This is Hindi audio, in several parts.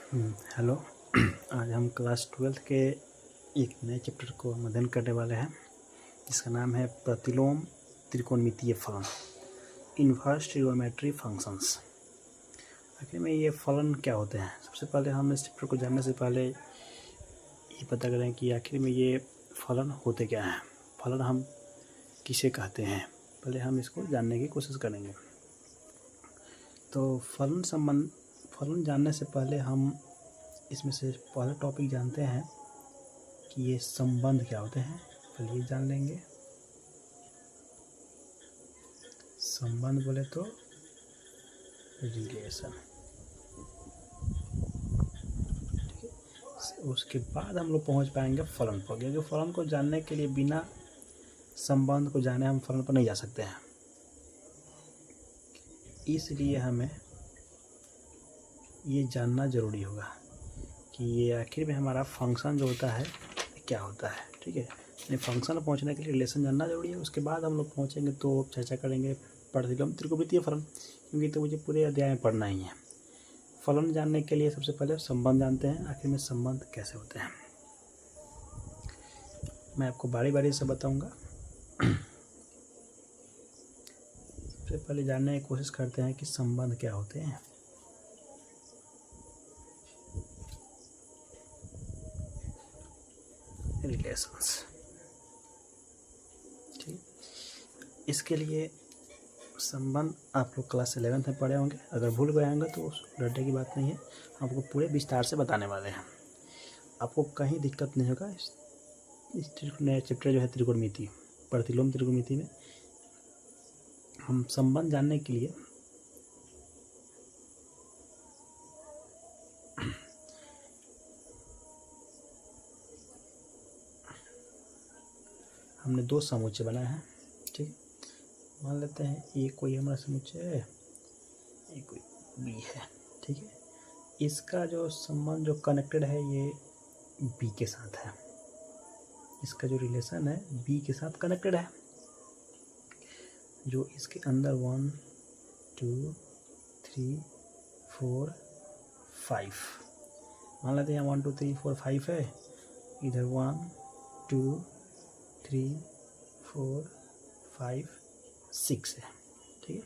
हेलो। आज हम क्लास 12th के एक नए चैप्टर को हम अध्ययन करने वाले हैं जिसका नाम है प्रतिलोम त्रिकोणमितीय फलन, इनवर्स ट्रिगोनोमेट्री फंक्शंस। आखिर में ये फलन क्या होते हैं? सबसे पहले हम इस चैप्टर को जानने से पहले ये पता करें कि आखिर में ये फलन होते क्या हैं, फलन हम किसे कहते हैं। पहले हम इसको जानने की कोशिश करेंगे। तो फलन जानने से पहले हम इसमें से पहला टॉपिक जानते हैं कि ये संबंध क्या होते हैं। पहले ये जान लेंगे। संबंध बोले तो रिलेशन, उसके बाद हम लोग पहुंच पाएंगे फलन पर, क्योंकि फलन को जानने के लिए बिना संबंध को जाने हम फलन पर नहीं जा सकते हैं। इसलिए हमें ये जानना ज़रूरी होगा कि ये आखिर में हमारा फंक्शन जो होता है क्या होता है। ठीक है, यानी फंक्शन पहुंचने के लिए रिलेशन जानना जरूरी है। उसके बाद हम लोग पहुंचेंगे तो चर्चा करेंगे प्रतिलोम त्रिकोणमितीय फलन, क्योंकि तो मुझे पूरे अध्याय में पढ़ना ही है। फलन जानने के लिए सबसे पहले संबंध जानते हैं, आखिर में संबंध कैसे होते हैं मैं आपको बारी बारी से बताऊंगा। सबसे पहले जानने की कोशिश करते हैं कि संबंध क्या होते हैं। रिलेशंस, ठीक। इसके लिए संबंध आप लोग क्लास 11th में पढ़े होंगे। अगर भूल गए होंगे तो डरने की बात नहीं है, आपको पूरे विस्तार से बताने वाले हैं। आपको कहीं दिक्कत नहीं होगा। इस नया चैप्टर जो है त्रिकोणमिति, प्रतिलोम त्रिकोणमिति में हम संबंध जानने के लिए हमने दो समुच्चय बनाए हैं। ठीक, मान लेते हैं ये कोई हमारा समुच्चय है, ये कोई बी है। ठीक है, इसका जो संबंध जो कनेक्टेड है ये बी के साथ है। इसका जो रिलेशन है बी के साथ कनेक्टेड है। जो इसके अंदर 1 2 3 4 5 मान लेते हैं 1 2 3 4 5 है। इधर 1 2 3 4 5 6 है। ठीक है,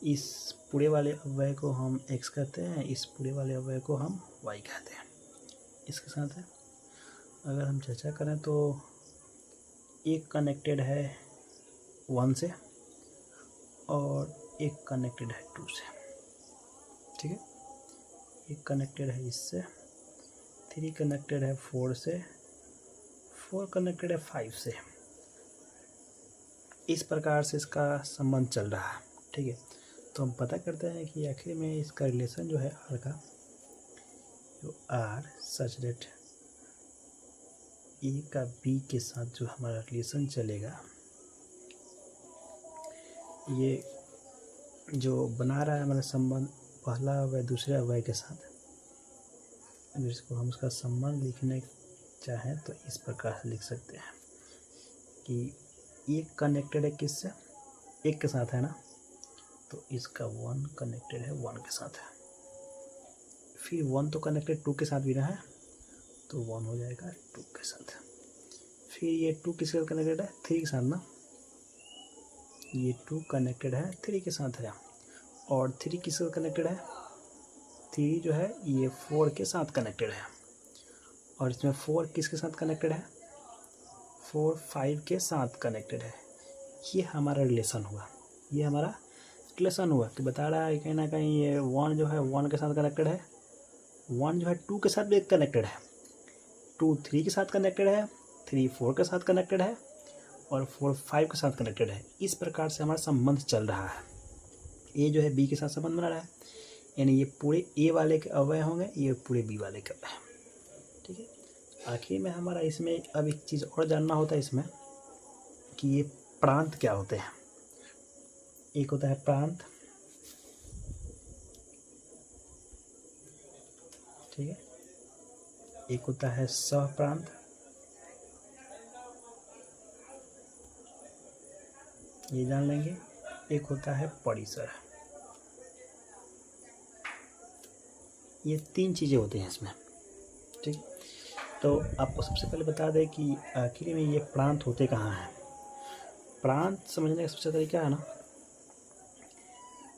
इस पूरे वाले अव्यय को हम x कहते हैं, इस पूरे वाले अव्यय को हम y कहते हैं। इसके साथ है। अगर हम चर्चा करें तो एक कनेक्टेड है 1 से और एक कनेक्टेड है 2 से। ठीक है, एक कनेक्टेड है इससे, 3 कनेक्टेड है 4 से, 4 कनेक्टेड है 5 से। इस प्रकार से इसका संबंध चल रहा है। ठीक है, तो हम पता करते हैं कि आखिर में इसका रिलेशन जो है आर का, जो आर सच डेट ए का बी के साथ जो हमारा रिलेशन चलेगा, ये जो बना रहा है हमारा संबंध पहला अवयव दूसरे अवयव के साथ, जिसको हम उसका संबंध लिखने चाहें तो इस प्रकार से लिख सकते हैं कि एक कनेक्टेड है किससे, एक के साथ है ना, तो इसका 1 कनेक्टेड है 1 के साथ है। फिर 1 तो कनेक्टेड 2 के साथ भी ना है, तो 1 हो जाएगा 2 के साथ। फिर ये 2 किसके साथ कनेक्टेड है, 3 के साथ ना, ये 2 कनेक्टेड है 3 के साथ है। और 3 किसके साथ कनेक्टेड है, 3 जो है ये 4 के साथ कनेक्टेड है। और इसमें 4 किसके साथ कनेक्टेड है, 4 5 के साथ कनेक्टेड है। ये हमारा रिलेशन हुआ, ये हमारा रिलेशन हुआ कि बता रहा है कहीं ना कहीं ये 1 जो है 1 के साथ कनेक्टेड है, 1 जो है 2 के साथ भी कनेक्टेड है, 2 3 के साथ कनेक्टेड है, 3 4 के साथ कनेक्टेड है और 4 5 के साथ कनेक्टेड है। इस प्रकार से हमारा संबंध चल रहा है। ए जो है बी के साथ संबंध बना रहा है, यानी ये पूरे ए वाले के अवयव होंगे, ये पूरे बी वाले के अवयव। ठीक है, आखिर में हमारा इसमें अब एक चीज़ और जानना होता है इसमें कि ये प्रांत क्या होते हैं। एक होता है प्रांत, ठीक है, एक होता है सहप्रांत, ये जान लेंगे। एक होता है परिसर। ये 3 चीज़ें होती हैं इसमें, ठीक। तो आपको सबसे पहले बता दें कि आखिर में ये प्रांत होते कहाँ हैं। प्रांत समझने का सबसे तरीका है ना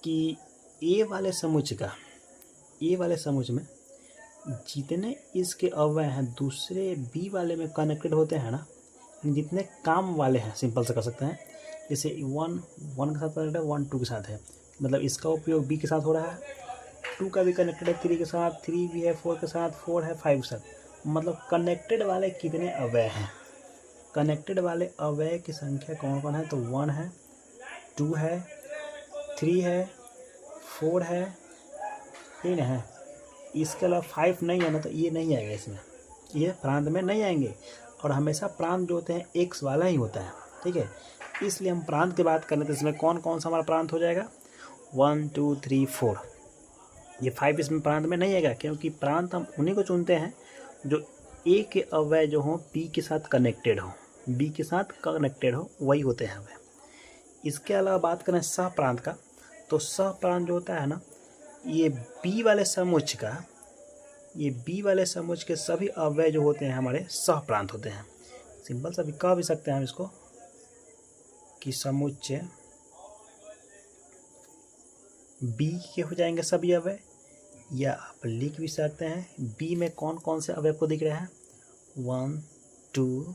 कि ए वाले समुच्चय में जितने इसके अवयव हैं दूसरे बी वाले में कनेक्टेड होते हैं ना, जितने काम वाले हैं, सिंपल से कर सकते हैं। जैसे 1 के साथ कनेक्टेड है, 1 2 के साथ है, मतलब इसका उपयोग बी के साथ हो रहा है, 2 का भी कनेक्टेड है 3 के साथ, 3 भी है 4 के साथ, 4 है 5 के साथ। मतलब कनेक्टेड वाले कितने अवयव हैं, कनेक्टेड वाले अवयव की संख्या कौन कौन है, तो 1 है, 2 है, 3 है, 4 है, 3 है। इसके अलावा 5 नहीं है ना, तो ये नहीं आएगा इसमें, ये प्रांत में नहीं आएंगे। और हमेशा प्रांत जो होते हैं एक्स वाला ही होता है, ठीक है। इसलिए हम प्रांत की बात करें तो इसमें कौन कौन सा हमारा प्रांत हो जाएगा, 1 2 3 4। ये 5 इसमें प्रांत में नहीं आएगा, क्योंकि प्रांत हम उन्हीं को चुनते हैं जो ए के अवयव जो हों बी के साथ कनेक्टेड हो, वही होते हैं अवयव। इसके अलावा बात करें सह प्रांत का, तो सह प्रांत जो होता है ना, ये बी वाले समुच्चय के सभी अवयव जो होते हैं हमारे सह प्रांत होते हैं। सिंपल सा भी कह भी सकते हैं हम इसको कि समुच्चय बी के हो जाएंगे सभी अवयव, या आप लिख भी सकते हैं बी में कौन कौन से अवयव को दिख रहे हैं, 1 2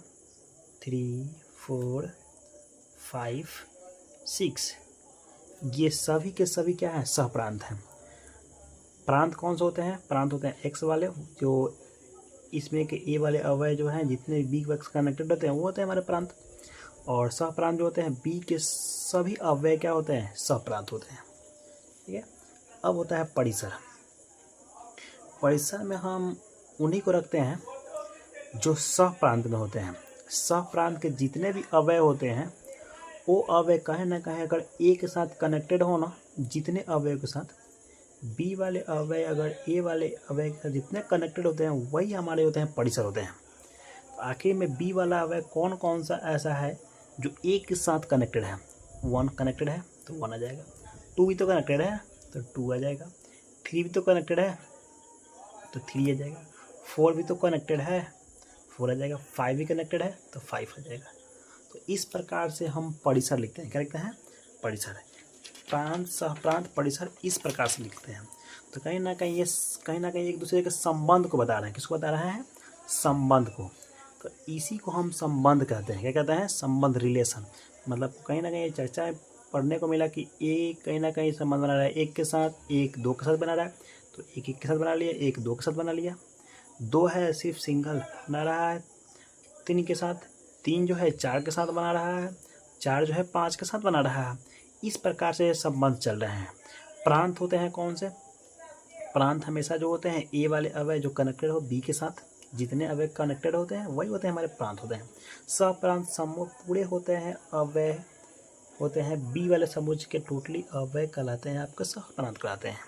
3 4 5 6, ये सभी के सभी क्या हैं, सह प्रांत हैं। प्रांत कौन से होते हैं, प्रांत होते हैं एक्स वाले, जो इसमें के ए वाले अवयव जो हैं जितने बी वैक्स कनेक्टेड होते हैं वो होते हैं हमारे प्रांत। और सह प्रांत जो होते हैं बी के सभी अवयव क्या होते हैं, सह प्रांत होते हैं, ठीक है। अब होता है परिसर। परिसर में हम उन्हीं को रखते हैं जो सह प्रांत में होते हैं। सह प्रांत के जितने भी अवयव होते हैं वो अवयव कहीं ना कहीं अगर ए के साथ कनेक्टेड हो ना, जितने अवयव के साथ बी वाले अवयव अगर ए वाले अवयव के साथ जितने कनेक्टेड होते हैं वही हमारे होते हैं परिसर होते हैं। तो आखिर में बी वाला अवयव कौन कौन सा ऐसा है जो ए के साथ कनेक्टेड है, 1 कनेक्टेड है तो 1 आ जाएगा, 2 भी तो कनेक्टेड है तो 2 आ जाएगा, 3 भी तो कनेक्टेड है तो 3 आ जाएगा, 4 भी तो कनेक्टेड है 4 आ जाएगा, 5 भी कनेक्टेड है तो 5 आ जाएगा। तो इस प्रकार से हम परिसर लिखते हैं, क्या लिखते हैं, परिसर। प्रांत सह प्रांत परिसर इस प्रकार से लिखते हैं। तो कहीं ना कहीं एक दूसरे के संबंध को बता रहे हैं, किसको बता रहे हैं, संबंध को। तो इसी को हम संबंध कहते हैं, क्या कहते हैं, संबंध, रिलेशन। मतलब कहीं ना कहीं चर्चा पढ़ने को मिला कि ए कहीं ना कहीं संबंध बना रहा है एक के साथ, एक 2 के साथ बना रहा है, तो एक के साथ बना लिया, एक 2 के साथ बना लिया, 2 है सिर्फ सिंगल बना रहा है 3 के साथ, 3 जो है 4 के साथ बना रहा है, 4 जो है 5 के साथ बना रहा है। इस प्रकार से संबंध चल रहे हैं। प्रांत होते हैं कौन से, प्रांत हमेशा जो होते हैं ए वाले अवयव जो कनेक्टेड हो बी के साथ, जितने अवयव कनेक्टेड होते हैं वही होते हैं हमारे प्रांत होते हैं। सप्रांत समूह पूरे होते हैं अवयव होते हैं बी वाले समुच्चय के टोटली अवयव कहलाते हैं, आपके सप्रांत कहलाते हैं,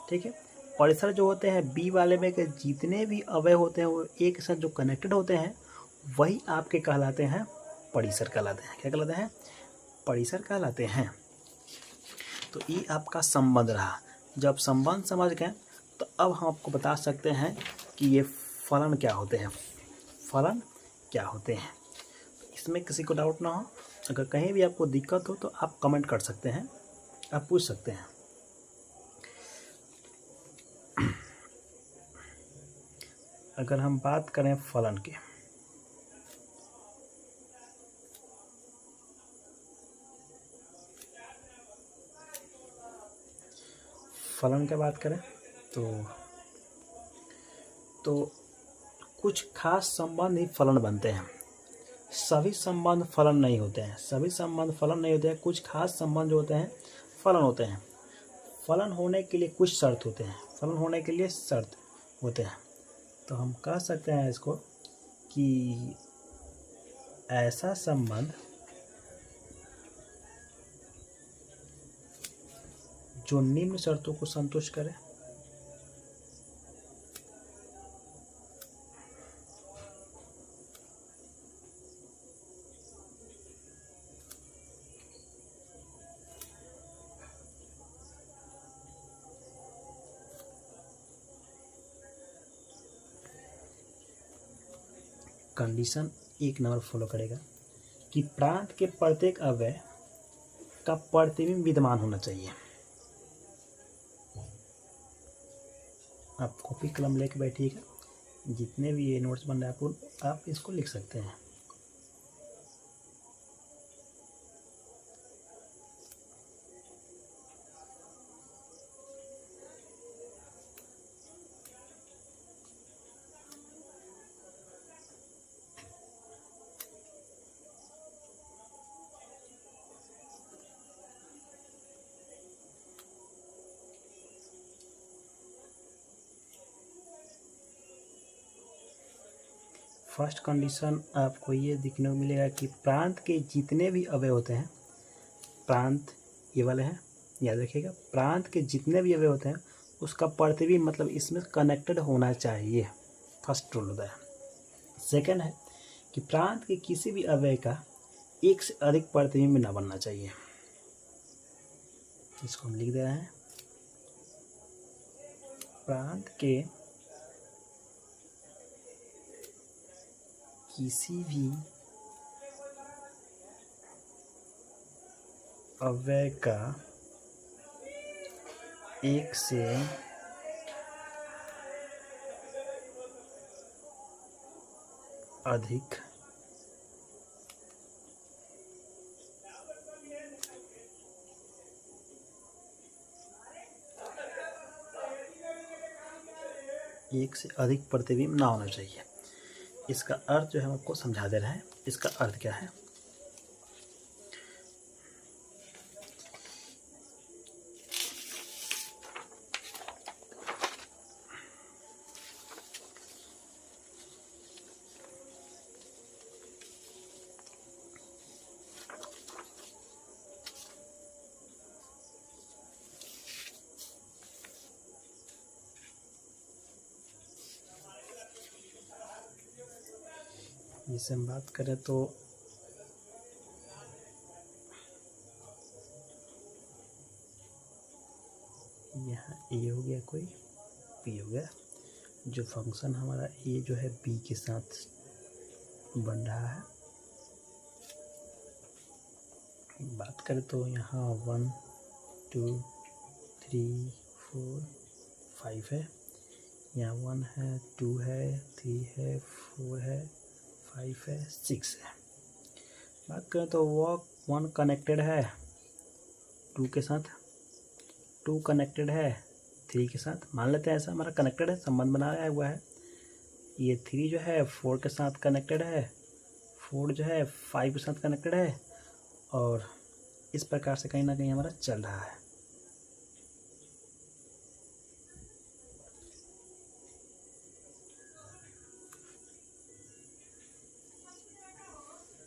ठीक है। परिसर जो होते हैं बी वाले में के जितने भी अवयव होते हैं वो एक साथ जो कनेक्टेड होते हैं वही आपके कहलाते हैं परिसर कहलाते हैं, क्या कहलाते हैं, परिसर कहलाते हैं। तो ये आपका संबंध रहा। जब संबंध समझ गए तो अब हम आपको बता सकते हैं कि ये फलन क्या होते हैं, फलन क्या होते हैं। इसमें किसी को डाउट ना हो, अगर कहीं भी आपको दिक्कत हो तो आप कमेंट कर सकते हैं, आप पूछ सकते हैं। अगर हम बात करें फलन की, फलन की बात करें तो कुछ खास संबंध ही फलन बनते हैं, सभी संबंध फलन नहीं होते हैं, कुछ खास संबंध जो होते हैं फलन होते हैं। फलन होने के लिए कुछ शर्त होते हैं, तो हम कह सकते हैं इसको कि ऐसा संबंध जो निम्न शर्तों को संतुष्ट करे, कंडीशन 1 नंबर फॉलो करेगा कि प्रांत के प्रत्येक अवयव का प्रतिबिंब विद्यमान होना चाहिए। आप कॉपी कलम लेके बैठिएगा, जितने भी ये नोट्स बन रहे हैं आप इसको लिख सकते हैं। फर्स्ट कंडीशन आपको ये दिखने को मिलेगा कि प्रांत के जितने भी अवयव होते हैं, प्रांत ये वाले हैं, याद रखिएगा, प्रांत के जितने भी अवयव होते हैं उसका प्रतिबिंब मतलब इसमें कनेक्टेड होना चाहिए। फर्स्ट रूल होता है। सेकंड है कि प्रांत के किसी भी अवयव का एक से अधिक प्रतिबिंब ना बनना चाहिए। इसको हम लिख दे रहे हैं, प्रांत के किसी भी अवयव का एक से अधिक प्रतिबिंब ना होना चाहिए। इसका अर्थ जो है हम आपको समझा दे रहे हैं। इसका अर्थ क्या है? जैसे हम बात करें तो यहाँ ए हो गया, कोई बी हो गया, जो फंक्शन हमारा ए जो है बी के साथ बन रहा है। बात करें तो यहाँ 1 2 3 4 5 है, यहाँ 1 है, 2 है, 3 है, 4 है, 5 है, 6 है। बात करें तो वो 1 कनेक्टेड है 2 के साथ, 2 कनेक्टेड है 3 के साथ। मान लेते हैं ऐसा हमारा कनेक्टेड है, संबंध बनाया हुआ है। ये 3 जो है 4 के साथ कनेक्टेड है, 4 जो है 5 के साथ कनेक्टेड है, और इस प्रकार से कहीं ना कहीं हमारा चल रहा है।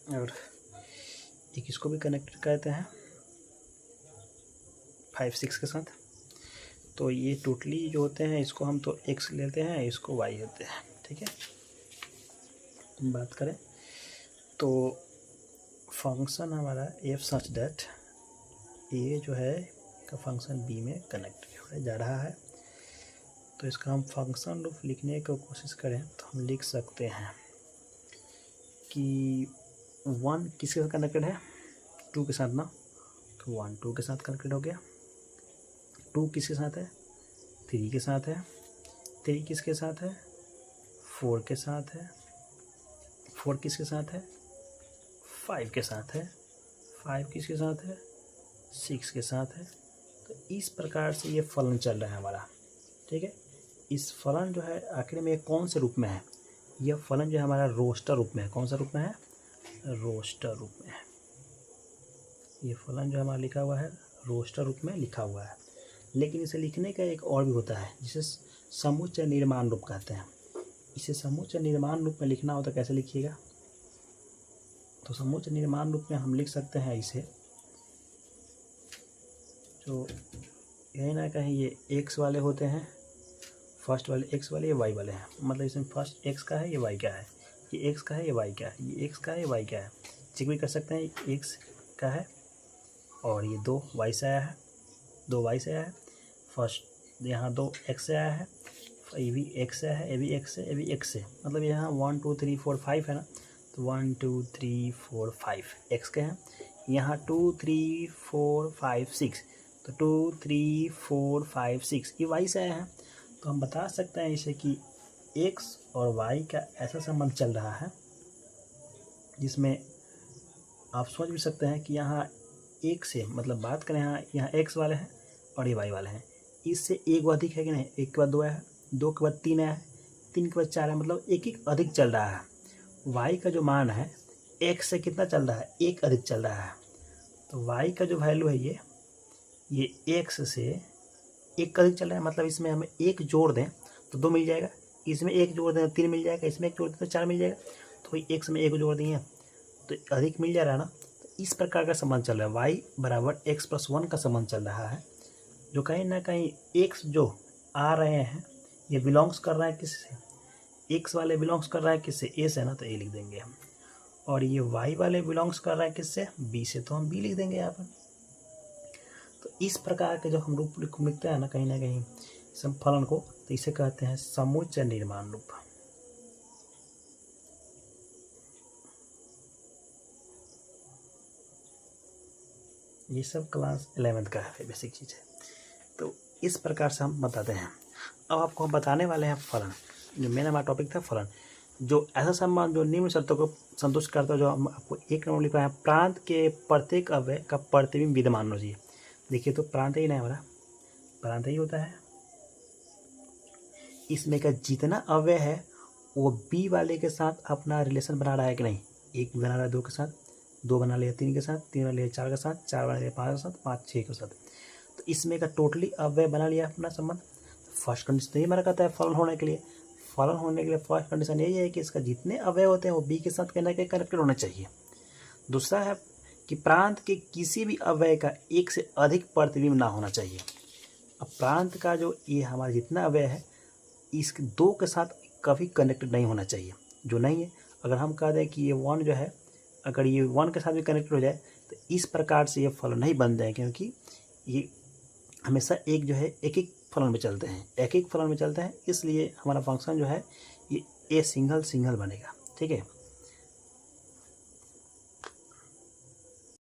और एक इसको भी कनेक्टेड कहते हैं 5 6 के साथ। तो ये टोटली जो होते हैं इसको हम तो x लेते हैं, इसको y लेते हैं, ठीक है। बात करें तो फंक्शन हमारा f सच दैट a जो है का फंक्शन b में कनेक्ट हो जा रहा है। तो इसका हम फंक्शन रूप लिखने की कोशिश करें तो हम लिख सकते हैं कि 1 किसके साथ कनेक्टेड है? 2 के साथ ना, तो 1 2 के साथ कनेक्टेड हो गया। 2 किसके साथ है? 3 के साथ है। 3 किसके साथ है? 4 के साथ है। 4 किसके साथ है? 5 के साथ है। 5 किसके साथ है? 6 के साथ है। तो इस प्रकार से ये फलन चल रहा है हमारा, ठीक है। इस फलन जो है आखिर में कौन से रूप में है? यह फलन जो है हमारा रोस्टर रूप में है। कौन सा रूप में है? रोस्टर रूप में है। ये फलन जो हमारा लिखा हुआ है रोस्टर रूप में लिखा हुआ है। लेकिन इसे लिखने का एक और भी होता है जिसे समुच्चय निर्माण रूप कहते हैं। इसे समुच्चय निर्माण रूप में लिखना हो तो कैसे लिखिएगा? तो समुच्चय निर्माण रूप में हम लिख सकते हैं इसे, जो यही ना कहीं ये x वाले होते हैं, फर्स्ट वाले x वाले, ये y वाले हैं। मतलब इसमें फर्स्ट x का है, ये y का है, ये x का है, ये y का है, ये x का है, ये y का है। चेक भी कर सकते हैं, x का है और ये 2 y से आया है, 2 y से आया है। फर्स्ट यहाँ 2 x से आया है, ये भी एक्स है, ये भी एक्स है, ये भी एक्स है, मतलब यहाँ 1 2 3 4 5 है ना, तो 1 2 3 4 5 एक्स के हैं। यहाँ 2 3 4 5 6, तो 2 3 4 5 6 ये वाई से आया है। तो हम बता सकते हैं इसे कि एक्स और वाई का ऐसा संबंध चल रहा है जिसमें आप सोच भी सकते हैं कि यहाँ एक से मतलब बात करें, यहाँ एक्स वाले हैं और ये वाई वाले हैं, इससे एक को अधिक है कि नहीं, एक के बाद दो है, दो के बाद तीन है, तीन के बाद चार है, मतलब एक एक अधिक चल रहा है। वाई का जो मान है एक्स से कितना चल रहा है, एक अधिक चल रहा है। तो वाई का जो वैल्यू है ये एक्स से एक अधिक चल रहा है, मतलब इसमें हमें एक जोड़ दें तो दो मिल जाएगा, इसमें एक जोड़ दें तो तीन मिल जाएगा, इसमें एक जोड़ दें तो चार मिल जाएगा। तो एक्स में एक जोड़ दिए तो अधिक मिल जा रहा है ना। तो इस प्रकार का संबंध चल रहा है, वाई बराबर एक्स प्लस 1 का संबंध चल रहा है, जो कहीं ना कहीं एक्स जो आ रहे हैं ये बिलोंग्स कर रहा है किससे, एक्स वाले बिलोंग्स कर रहा है किससे, ए से ना, तो ए लिख देंगे हम। और ये वाई वाले बिलोंग्स कर रहा है किससे, बी से, तो हम बी लिख देंगे यहाँ पर। तो इस प्रकार के जो हम रूप लिखते हैं ना कहीं फलन को, तो इसे कहते हैं समुच्चय निर्माण रूप। ये सब क्लास 11th का है, बेसिक चीज़ है। तो इस प्रकार से हम बताते हैं। अब आपको हम बताने वाले हैं फलन, जो मेरा हमारा टॉपिक था फलन, जो ऐसा संबंध जो निम्न शर्तों को संतुष्ट करता है, जो हम आपको एक नंबर लिखा है, प्रांत के प्रत्येक अवयव का प्रतिबिंब विद्यमान होना चाहिए। देखिए तो प्रांत ही नहीं हमारा, प्रांत ही होता है, इसमें का जितना अवयव है वो बी वाले के साथ अपना रिलेशन बना रहा है कि नहीं, एक बना रहा है दो के साथ, दो बना लिया तीन के साथ, तीन बना लिया चार के साथ, चार बना लिया पाँच के साथ, पाँच छः के साथ। तो इसमें का टोटली अवयव बना लिया अपना संबंध। फर्स्ट कंडीशन यही माना कहता है फलन होने के लिए। फलन होने के लिए फर्स्ट कंडीशन यही है कि इसका जितने अवयव होते हैं वो बी के साथ कहना के कनेक्टेड होना चाहिए। दूसरा है कि प्रांत के किसी भी अवयव का एक से अधिक प्रतिबिंब ना होना चाहिए। अब प्रांत का जो ये हमारा जितना अवयव है इसके दो के साथ कभी कनेक्टेड नहीं होना चाहिए, जो नहीं है। अगर हम कह दें कि ये वन जो है अगर ये वन के साथ भी कनेक्टेड हो जाए तो इस प्रकार से ये फलन नहीं बनते हैं, क्योंकि ये हमेशा एक जो है एक एक फलन में चलते हैं, एक एक फलन में चलते हैं, इसलिए हमारा फंक्शन जो है ये ए सिंगल बनेगा। ठीक है।